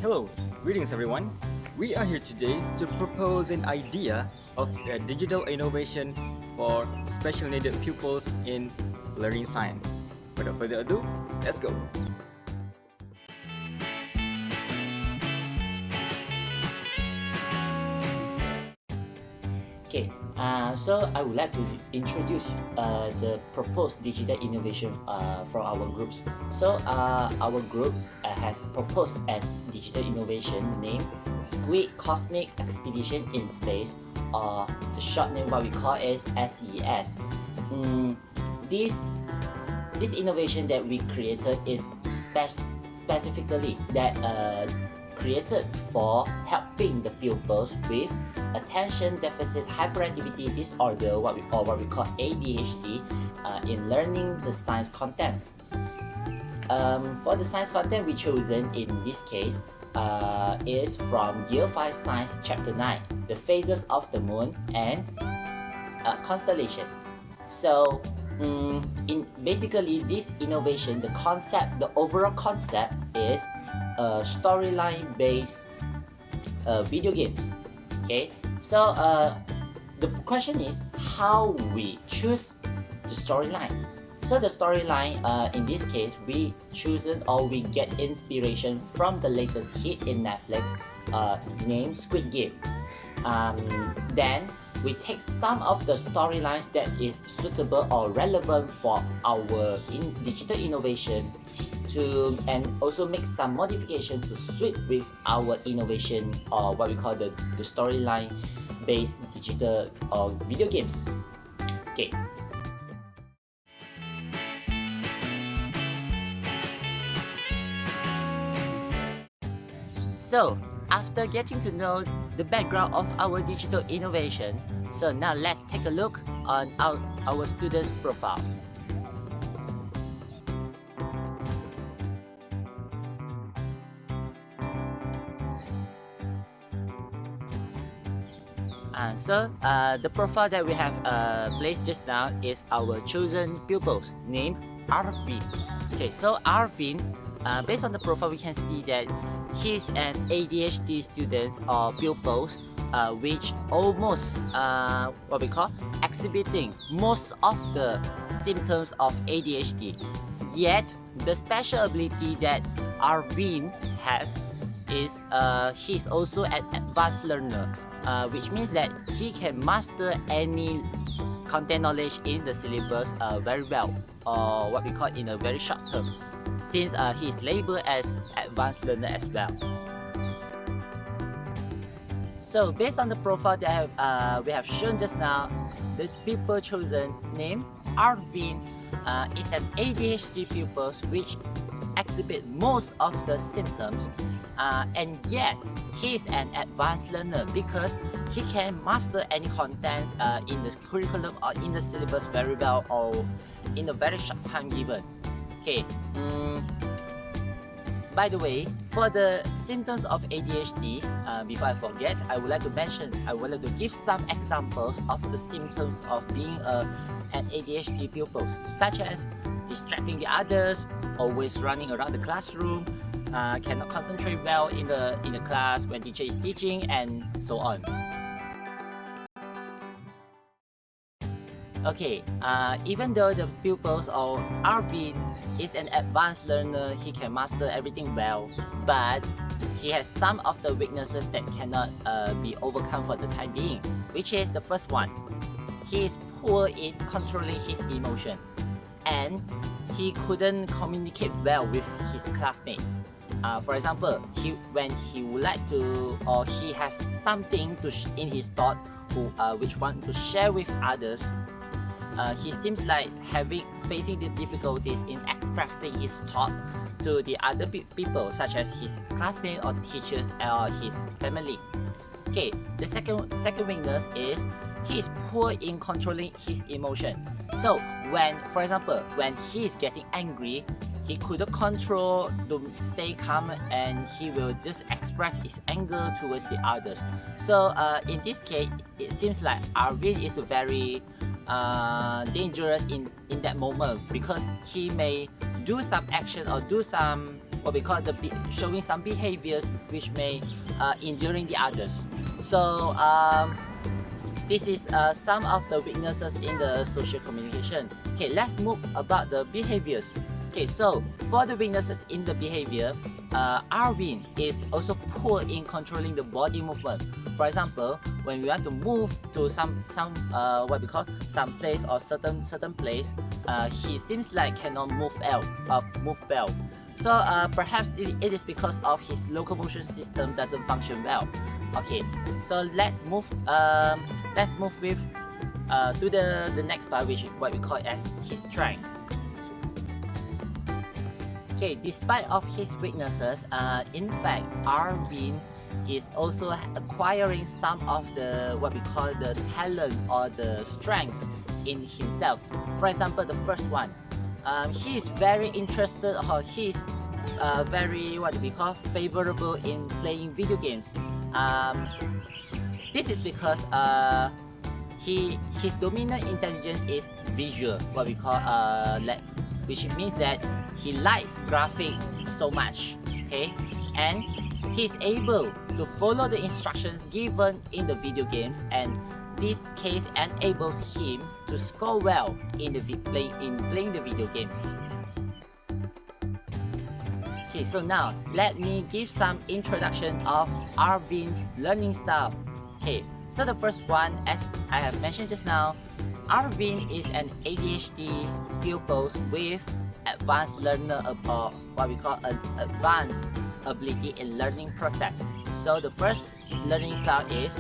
Hello, greetings everyone. We are here today to propose an idea of a digital innovation for special needed pupils in learning science. Without further ado, let's go. Okay, so I would like to introduce the proposed digital innovation from our groups. So our group has proposed a digital innovation named Squid Cosmic Expedition in Space, or the short name what we call is SES. Mm, this this innovation that we created is specifically that created for helping the pupils with attention deficit hyperactivity disorder, what we call ADHD, in learning the science content. For the science content we chosen in this case is from Year 5 Science Chapter 9, the phases of the moon and constellation. So in basically this innovation, the overall concept is storyline based video games. Okay, so the question is how we choose the storyline. So the storyline in this case we chosen or we get inspiration from the latest hit in Netflix named Squid Game. Then we take some of the storylines that is suitable or relevant for our digital innovation and also make some modification to suit with our innovation or what we call the storyline based digital or video games. Okay. So after getting to know the background of our digital innovation, so now let's take a look on our students' profile. So the profile that we have placed just now is our chosen pupils named Arvin. Okay, so Arvin, based on the profile we can see that he's an ADHD student or pupils which almost what we call exhibiting most of the symptoms of ADHD. Yet the special ability that Arvin has is he's also an advanced learner, which means that he can master any content knowledge in the syllabus very well, or what we call in a very short term, since he is labeled as advanced learner as well. So based on the profile that we have shown just now, the pupil chosen named Arvin is an ADHD pupil which exhibit most of the symptoms, and yet he is an advanced learner because he can master any content in the curriculum or in the syllabus very well or in a very short time given. Okay. By the way, for the symptoms of ADHD, before I forget, I would like to give some examples of the symptoms of being an ADHD pupil, such as distracting the others, always running around the classroom, cannot concentrate well in the class when teacher is teaching, and so on. Okay, even though the pupils or Arvin is an advanced learner, he can master everything well, but he has some of the weaknesses that cannot be overcome for the time being, which is the first one. He is poor in controlling his emotion, and he couldn't communicate well with his classmates. For example, when he would like to, or he has something in his thought which want to share with others, he seems like facing the difficulties in expressing his thought to the other people, such as his classmates or teachers or his family. Okay, the second weakness is he is poor in controlling his emotion. So for example, when he is getting angry, he couldn't control to stay calm, and he will just express his anger towards the others. So in this case, it seems like Arvin is very dangerous in that moment, because he may do some action or do some what we call showing some behaviors which may enduring the others. So this is some of the weaknesses in the social communication. Okay, let's move about the behaviors. Okay, so for the weaknesses in the behavior, Arvin is also poor in controlling the body movement. For example, when we want to move to some what we call some place or certain place, he seems like cannot move well. So perhaps it is because of his locomotion system doesn't function well. Okay, so let's move with to the next part, which is what we call as his strength. Okay, despite of his weaknesses, in fact, Arvin is also acquiring some of the what we call the talent or the strengths in himself. For example, the first one, he is very interested, or he is very what we call favorable in playing video games. This is because his dominant intelligence is visual, what we call which means that he likes graphics so much, okay, and he's able to follow the instructions given in the video games, and this case enables him to score well in playing the video games. Okay, so now let me give some introduction of Arvin's learning style. Okay, so the first one, as I have mentioned just now, Arvin is an ADHD pupil with advanced learner, or what we call an advanced ability in learning process. So the first learning style is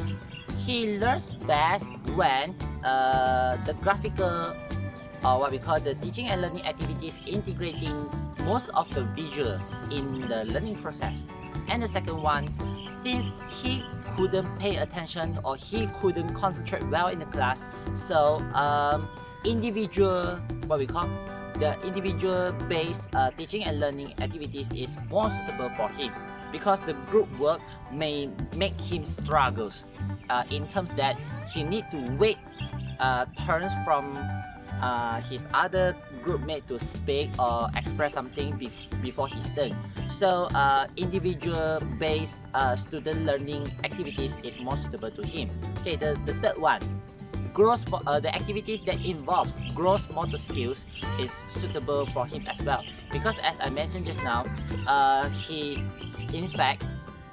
he learns best when the graphical, or what we call the teaching and learning activities integrating most of the visual in the learning process. And the second one, since he couldn't pay attention or he couldn't concentrate well in the class, so individual, what we call the individual based teaching and learning activities is more suitable for him, because the group work may make him struggles in terms that he need to wait turns from his other group mate to speak or express something before his turn. So individual based student learning activities is more suitable to him. Okay, the third one, the activities that involves gross motor skills is suitable for him as well, because as I mentioned just now, in fact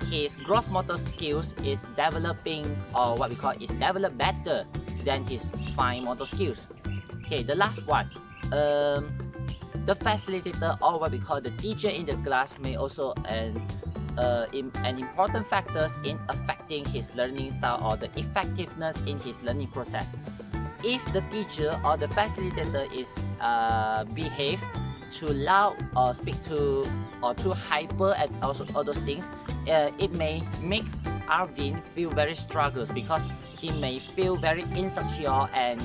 his gross motor skills is developing, or what we call is developed better than his fine motor skills. Okay, the last one, the facilitator, or what we call the teacher in the class, may also an important factors in affecting his learning style or the effectiveness in his learning process. If the teacher or the facilitator is behave too loud or speak too hyper and also all those things, it may makes Arvin feel very struggles, because he may feel very insecure and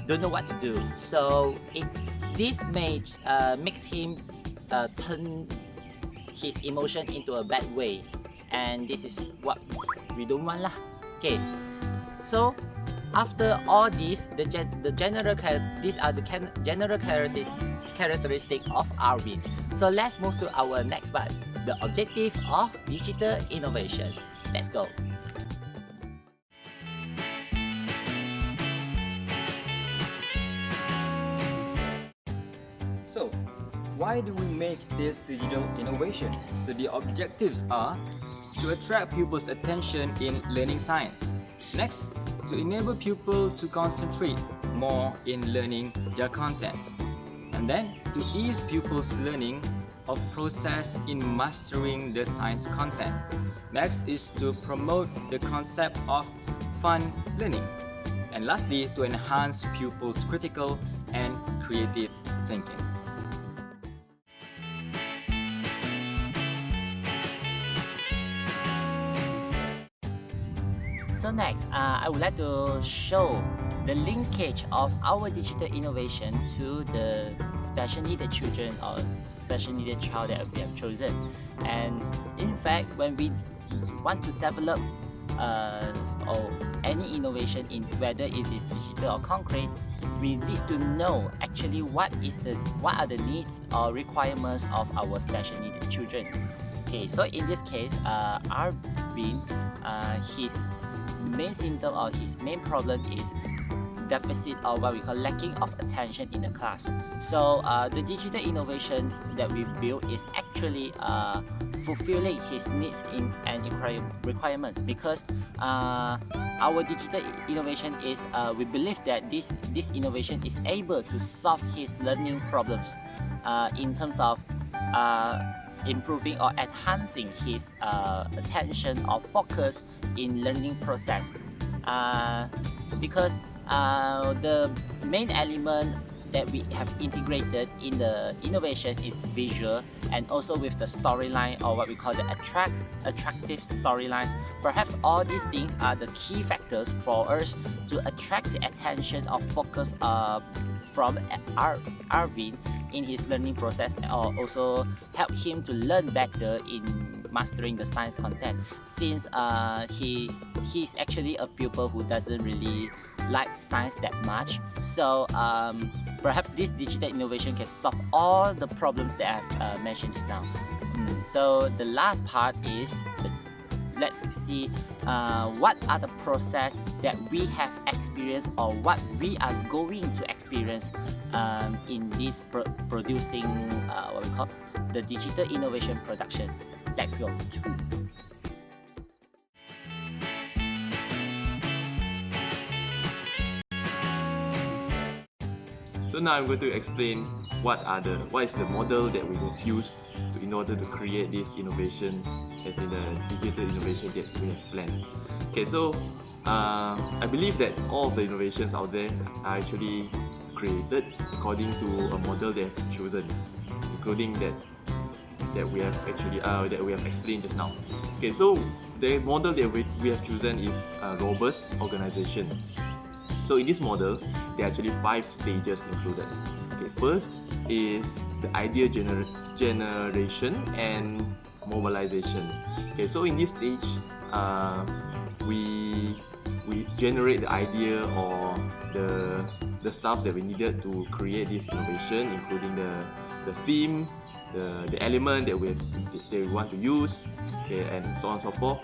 don't know what to do. So this may makes him turn his emotion into a bad way, and this is what we don't want lah. Okay, so after all this, these are the general characteristics of Arvin. So let's move to our next part, the objective of digital innovation. Let's go. So, why do we make this digital innovation? So the objectives are to attract pupils' attention in learning science. Next, to enable pupils to concentrate more in learning their content. And then, to ease pupils' learning of process in mastering the science content. Next is to promote the concept of fun learning. And lastly, to enhance pupils' critical and creative thinking. So next, I would like to show the linkage of our digital innovation to the special needed children or special needed child that we have chosen. And in fact, when we want to develop or any innovation in whether it is digital or concrete, we need to know actually what are the needs or requirements of our special needed children. Okay, so in this case, Arvin, his main symptom or his main problem is deficit or what we call lacking of attention in the class. So the digital innovation that we built is actually fulfilling his needs and requirements, because our digital innovation is we believe that this innovation is able to solve his learning problems in terms of improving or enhancing his attention or focus in learning process, because the main element that we have integrated in the innovation is visual, and also with the storyline or what we call the attractive storylines. Perhaps all these things are the key factors for us to attract the attention or focus from Arvin in his learning process, or also help him to learn better in mastering the science content, since he's actually a pupil who doesn't really like science that much. So perhaps this digital innovation can solve all the problems that I've mentioned just now. So the last part is let's see what are the process that we have experienced or what we are going to experience in this producing what we call the digital innovation production. Let's go. So now I'm going to explain what is the model that we have used in order to create this innovation, as in the digital innovation that we have planned. Okay, so I believe that all of the innovations out there are actually created according to a model they have chosen, including that we have actually that we have explained just now. Okay, so the model that we have chosen is a robust organization. So in this model, there are actually 5 stages included. Okay, first is the idea generation and mobilization. Okay, so in this stage, we generate the idea or the stuff that we needed to create this innovation, including the theme, the element that we want to use, okay, and so on and so forth.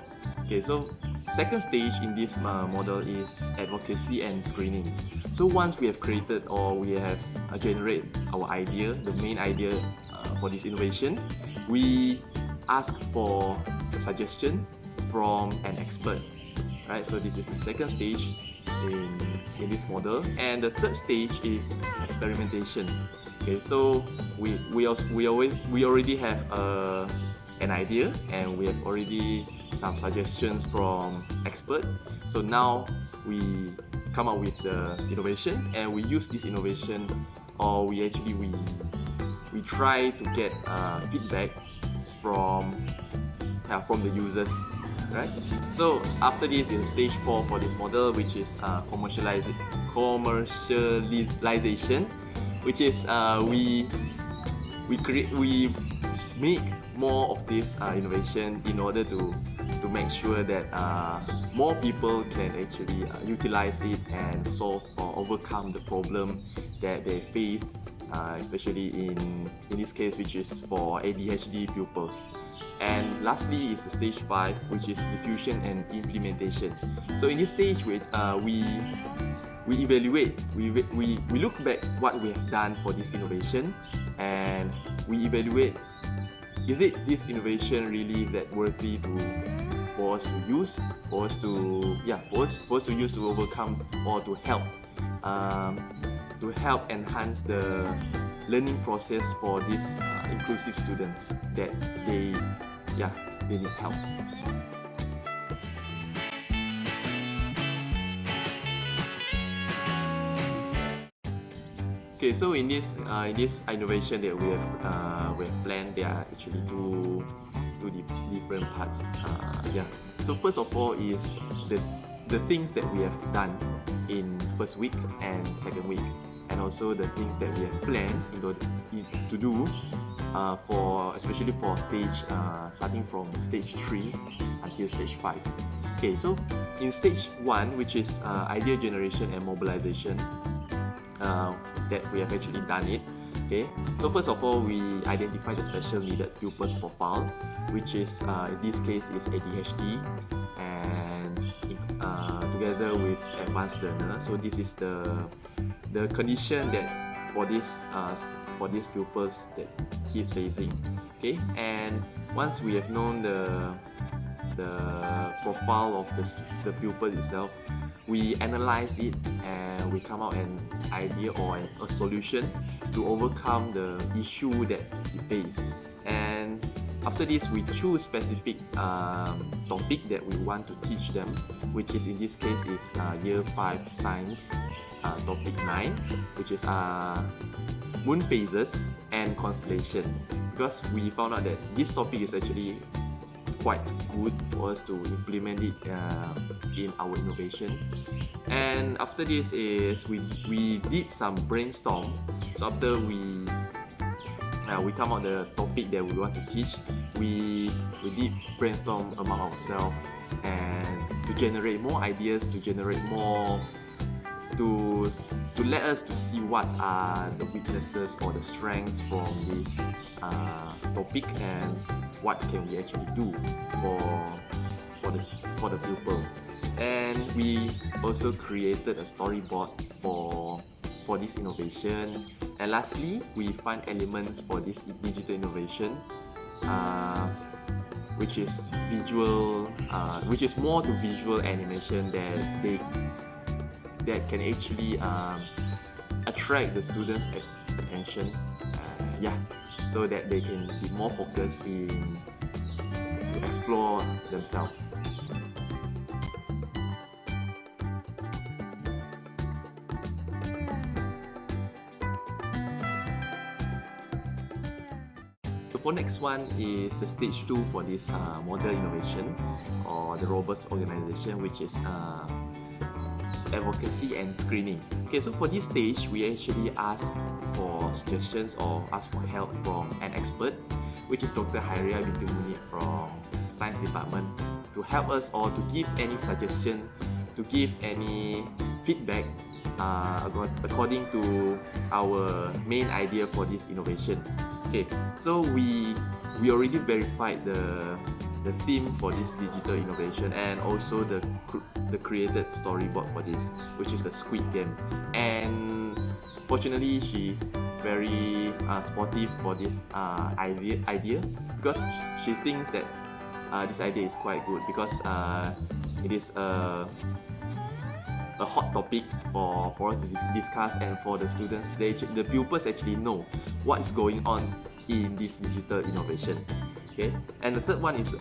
Okay, so second stage in this model is advocacy and screening. So once we have created or we have generated our idea, the main idea for this innovation, we ask for a suggestion from an expert. Right? So this is the second stage in this model, and the third stage is experimentation. Okay, so we already have an idea, and we have already some suggestions from expert. So now we come up with the innovation, and we use this innovation, or we try to get feedback from the users, right? So after this is stage 4 for this model, which is commercialization, which is we make more of this innovation in order to make sure that more people can actually utilize it and solve or overcome the problem that they faced, especially in this case, which is for ADHD pupils. And lastly is the stage 5, which is diffusion and implementation. So in this stage, we evaluate, we look back what we have done for this innovation, and we evaluate, is it this innovation really that worthy for us to use, for us to use to overcome or to help enhance the learning process for these inclusive students that they need help. Okay, so in this innovation that we have planned, there are actually two different parts. So first of all is the things that we have done in first week and second week, and also the things that we have planned to do especially for stage starting from stage 3 until stage 5. Okay, so in stage 1, which is idea generation and mobilization, that we have actually done it. Okay, so first of all, we identify the special needed pupils profile, which is in this case is ADHD, and together with advanced learner. So this is the condition that for these pupils that he is facing. Okay, and once we have known the profile of the pupil itself, we analyze it and we come out an idea or a solution to overcome the issue that he faces. And after this, we choose specific topic that we want to teach them, which is in this case is Year 5 Science topic 9, which is moon phases and constellation, because we found out that this topic is actually quite good for us to implement it in our innovation. And after this is we did some brainstorm. So after we come out the topic that we want to teach, we did brainstorm among ourselves and to generate more ideas, to generate more to let us to see what are the weaknesses or the strengths from this topic and what can we actually do for the pupil. And we also created a storyboard for this innovation. And lastly, we find elements for this digital innovation, which is visual, which is more to visual animation that can actually attract the students' attention. So that they can be more focused to explore themselves. So for next one is the stage 2 for this model innovation or the robust organization, which is advocacy and screening. Okay, so for this stage, we actually ask for suggestions or ask for help from an expert, which is Dr. Hairia binti Munir from Science Department, to help us or to give any suggestion, to give any feedback according to our main idea for this innovation. Okay, so we already verified the theme for this digital innovation and also the created storyboard for this, which is the Squid Game. And fortunately, she's very supportive for this idea because she thinks that this idea is quite good because it is a hot topic for us to discuss, and for the students, the pupils actually know what is going on in this digital innovation. Okay, and the third one is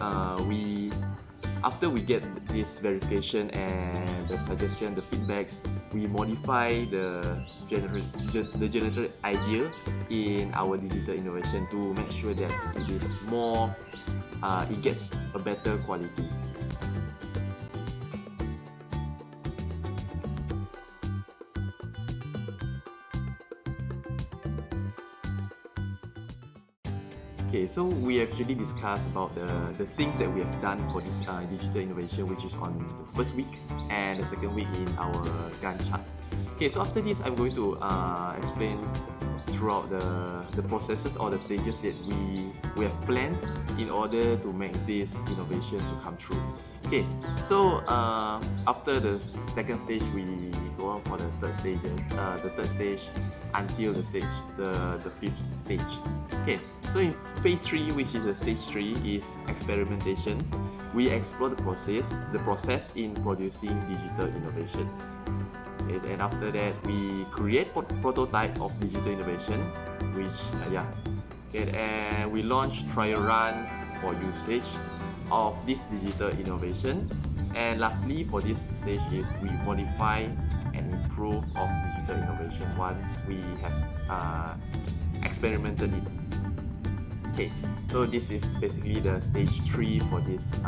after we get this verification and the suggestion, the feedbacks, we modify the generated idea in our digital innovation to make sure that it is more, it gets a better quality. Okay, so we actually discussed about the things that we have done for this digital innovation, which is on the first week and the second week in our Gantt Chart. Okay, so after this, I'm going to explain throughout the processes or the stages that we have planned in order to make this innovation to come true. Okay, so after the second stage, we go on for the third stage until the fifth stage. Okay, so in phase 3, which is the stage 3, is experimentation. We explore the process in producing digital innovation. Okay, and after that, we create prototype of digital innovation, which okay, and we launch trial run for usage of this digital innovation. And lastly, for this stage is we modify and improve of digital innovation once we have experimented it. Okay, so this is basically the stage 3 for this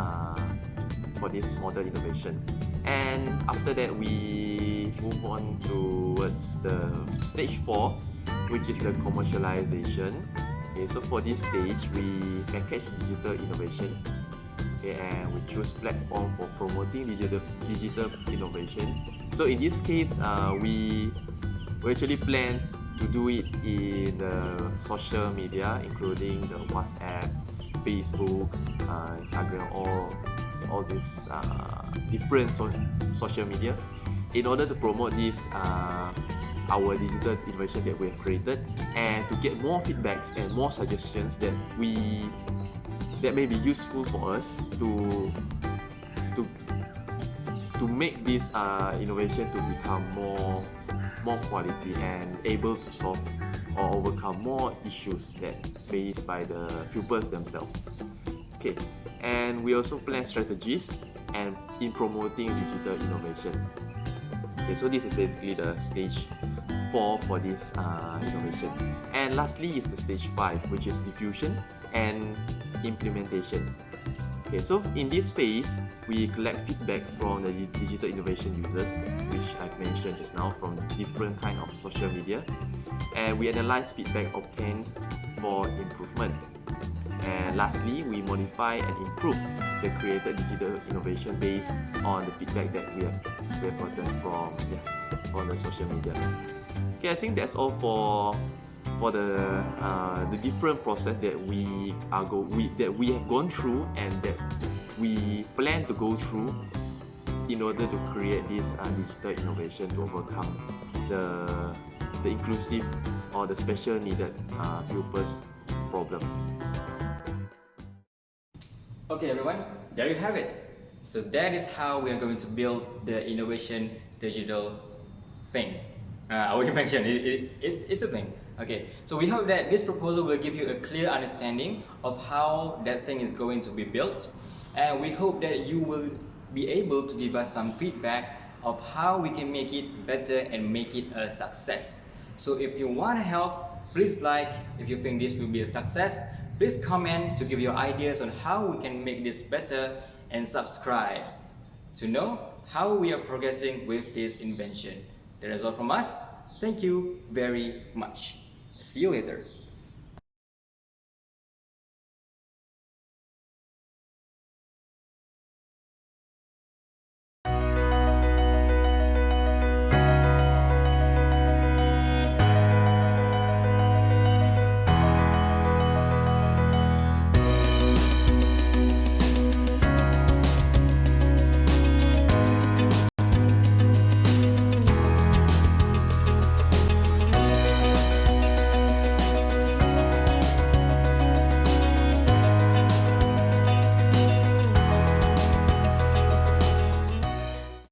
model innovation. And after that, we move on towards the stage 4, which is the commercialization. Okay, so for this stage, we package digital innovation Okay, and we choose platform for promoting digital innovation. So in this case, we actually plan to do it in the social media, including the WhatsApp, Facebook, Instagram, all these different social media, in order to promote this our digital innovation that we have created, and to get more feedbacks and more suggestions that may be useful for us to make this innovation to become more quality and able to solve or overcome more issues that faced by the pupils themselves. Okay, and we also plan strategies and in promoting digital innovation. Okay, so this is basically the stage 4 for this innovation. And lastly is the stage 5, which is diffusion and implementation. Okay, so in this phase, we collect feedback from the digital innovation users, which I've mentioned just now, from different kind of social media, and we analyze feedback obtained for improvement. And lastly, we modify and improve the created digital innovation based on the feedback that we have gotten from the social media. Okay, I think that's all for the different process that we have gone through and that we plan to go through in order to create this digital innovation to overcome the inclusive or the special needed pupils problem. Okay everyone, there you have it. So that is how we are going to build the innovation digital thing. Our invention, it's a thing. Okay, so we hope that this proposal will give you a clear understanding of how that thing is going to be built, and we hope that you will be able to give us some feedback of how we can make it better and make it a success. So if you want to help, please like. If you think this will be a success, please comment to give your ideas on how we can make this better, and subscribe to know how we are progressing with this invention. That is all from us. Thank you very much. See you later.